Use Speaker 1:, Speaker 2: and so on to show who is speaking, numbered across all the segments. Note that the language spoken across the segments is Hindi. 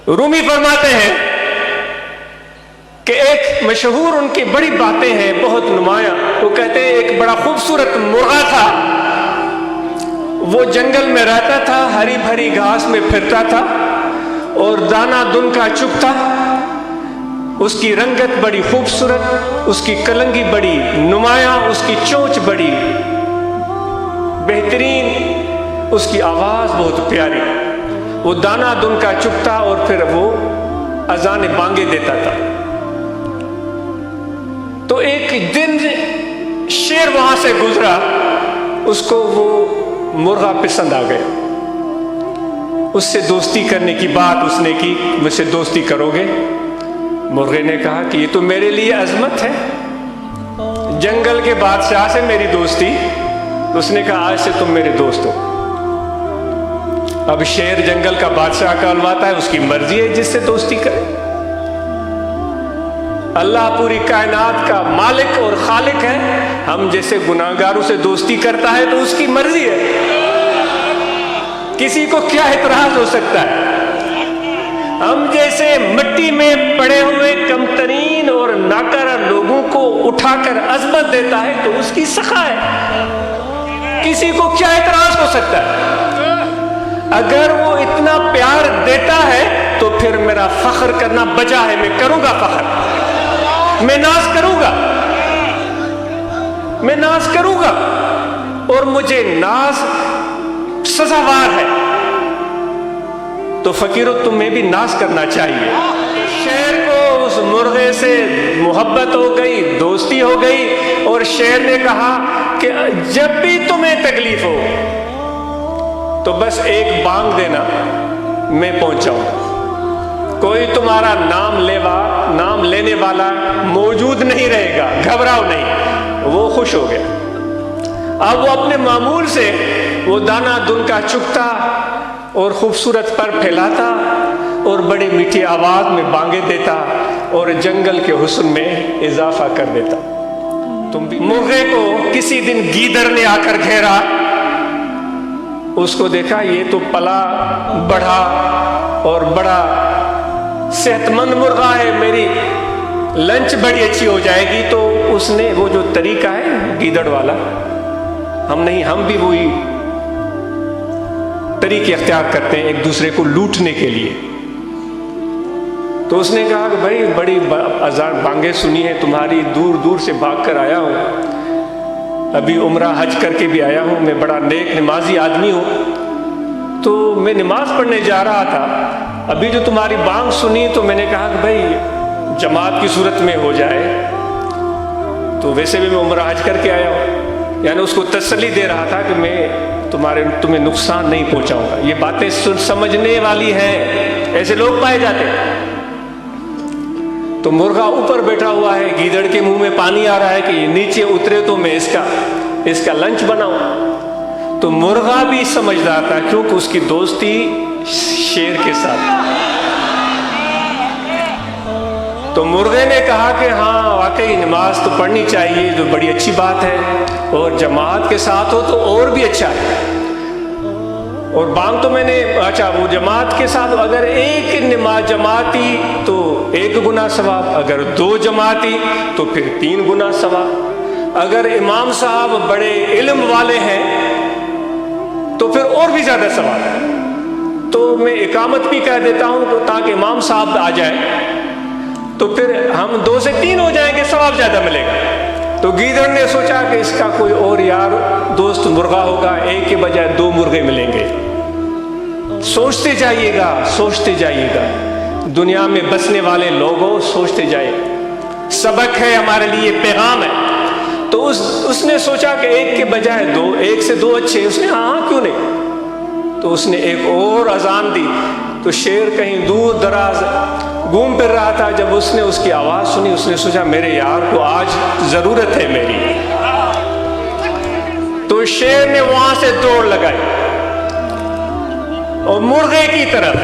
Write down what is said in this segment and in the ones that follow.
Speaker 1: रूमी फरमाते हैं कि एक मशहूर उनकी बड़ी बातें हैं, बहुत नुमाया। वो कहते हैं एक बड़ा खूबसूरत मुर्गा था, वो जंगल में रहता था, हरी भरी घास में फिरता था और दाना दुन का चुगता। उसकी रंगत बड़ी खूबसूरत, उसकी कलंगी बड़ी नुमाया, उसकी चोंच बड़ी बेहतरीन, उसकी आवाज बहुत प्यारी। वो दाना दुन का चुगता और फिर वो अजान बांगे देता था। तो एक दिन शेर वहां से गुजरा, उसको वो मुर्गा पसंद आ गया। उससे दोस्ती करने की बात उसने की, मुझसे दोस्ती करोगे? मुर्गे ने कहा कि ये तो मेरे लिए अजमत है, जंगल के बादशाह से मेरी दोस्ती। उसने कहा आज से तुम मेरे दोस्त हो। अब शेर जंगल का बादशाह कहलवाता है, उसकी मर्जी है जिससे दोस्ती करे। अल्लाह पूरी कायनात का मालिक और खालिक है, हम जैसे गुनाहगारों से दोस्ती करता है तो उसकी मर्जी है, किसी को क्या इतराज हो सकता है। हम जैसे मिट्टी में पड़े हुए कमतरीन और नाकारा लोगों को उठाकर अजमत देता है तो उसकी सखा है, किसी को क्या इतराज हो सकता है। अगर वो इतना प्यार देता है तो फिर मेरा फख्र करना बचा है, मैं करूंगा फख्र, मैं नाज करूंगा, मैं नाज करूंगा और मुझे नाज सजावार है। तो फकीरों तुम्हें भी नाज करना चाहिए। शेर को उस मुर्गे से मोहब्बत हो गई, दोस्ती हो गई और शेर ने कहा कि जब भी तुम्हें तकलीफ हो तो बस एक बांग देना, मैं पहुंच जाऊंगा। कोई तुम्हारा नाम लेने वाला मौजूद नहीं रहेगा, घबराओ नहीं। वो खुश हो गया। अब वो अपने मामूल से वो दाना दुन का चुगता और खूबसूरत पर फैलाता और बड़ी मीठी आवाज में बांगे देता और जंगल के हुस्न में इजाफा कर देता। तुम भी मुर्गे को किसी दिन गीदड़ ने आकर घेरा, उसको देखा ये तो पला बढ़ा और बड़ा सेहतमंद मुर्गा है, मेरी लंच बड़ी अच्छी हो जाएगी। तो उसने वो जो तरीका है गीदड़ वाला, हम भी वही तरीके अख्तियार करते हैं एक दूसरे को लूटने के लिए। तो उसने कहा कि भाई बड़ी अजान बांगे सुनी है तुम्हारी, दूर दूर से भाग कर आया हूं, अभी उम्रा हज करके भी आया हूं, मैं बड़ा नेक नमाजी आदमी हूं। तो मैं नमाज पढ़ने जा रहा था, अभी जो तुम्हारी बांग सुनी तो मैंने कहा कि भाई जमात की सूरत में हो जाए। तो वैसे भी मैं उम्रा हज करके आया हूं, यानी उसको तसल्ली दे रहा था कि मैं तुम्हें नुकसान नहीं पहुंचाऊंगा। ये बातें समझने वाली हैं, ऐसे लोग पाए जाते हैं। तो मुर्गा ऊपर बैठा हुआ है, गीदड़ के मुंह में पानी आ रहा है कि नीचे उतरे तो मैं इसका लंच बनाऊं। तो मुर्गा भी समझदार था क्योंकि उसकी दोस्ती शेर के साथ। तो मुर्गे ने कहा कि हाँ वाकई नमाज तो पढ़नी चाहिए, जो बड़ी अच्छी बात है, और जमात के साथ हो तो और भी अच्छा है। और बांग तो मैंने अच्छा वो जमात के साथ, अगर एक नमाज जमाती तो 1 गुना सवाब, अगर 2 जमाती तो फिर 3 गुना सवाब, अगर इमाम साहब बड़े इल्म वाले हैं तो फिर और भी ज्यादा सवाब। तो मैं इकामत भी कह देता हूं तो ताकि इमाम साहब आ जाए तो फिर हम 2 से 3 हो जाएंगे, सवाब ज्यादा मिलेगा। तो गीदड़ ने सोचा कि इसका कोई और यार दोस्त मुर्गा होगा, एक के बजाय 2 मुर्गे मिलेंगे। सोचते जाइएगा, सोचते जाइएगा, दुनिया में बसने वाले लोगों सोचते जाइए, सबक है हमारे लिए, पैगाम है। तो उसने सोचा कि एक के बजाय 2, 1 से 2 अच्छे। उसने हाँ क्यों नहीं। तो उसने एक और अजान दी। तो शेर कहीं दूर दराज घूम फिर रहा था, जब उसने उसकी आवाज सुनी उसने सोचा मेरे यार को आज जरूरत है मेरी। तो शेर ने वहां से दौड़ लगाई और मुर्गे की तरफ।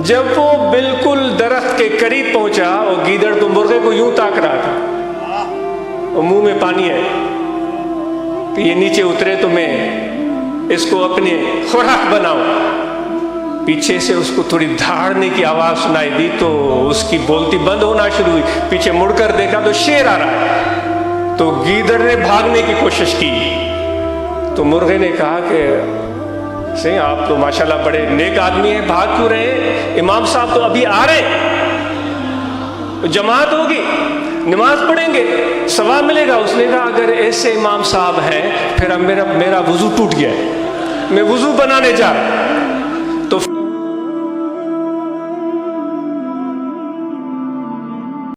Speaker 1: जब वो बिल्कुल दरख्त के करीब पहुंचा और गीदड़ तो मुर्गे को यूं ताक रहा था और मुंह में पानी है कि ये नीचे उतरे तो मैं इसको अपने खुराक बनाऊं। पीछे से उसको थोड़ी धाड़ने की आवाज़ सुनाई दी तो उसकी बोलती बंद होना शुरू हुई। पीछे मुड़कर देखा तो शेर आ रहा है। तो गीदड़ ने भागने की कोशिश की तो मुर्गे ने कहा कि सही आप तो माशाल्लाह बड़े नेक आदमी हैं, भाग क्यों रहे हैं? इमाम साहब तो अभी आ रहे हैं, जमात होगी, नमाज पढ़ेंगे, सवाब मिलेगा। उसने कहा अगर ऐसे इमाम साहब हैं फिर अब मेरा वुजू टूट गया है, मैं वुजू बनाने जा रहा हूं।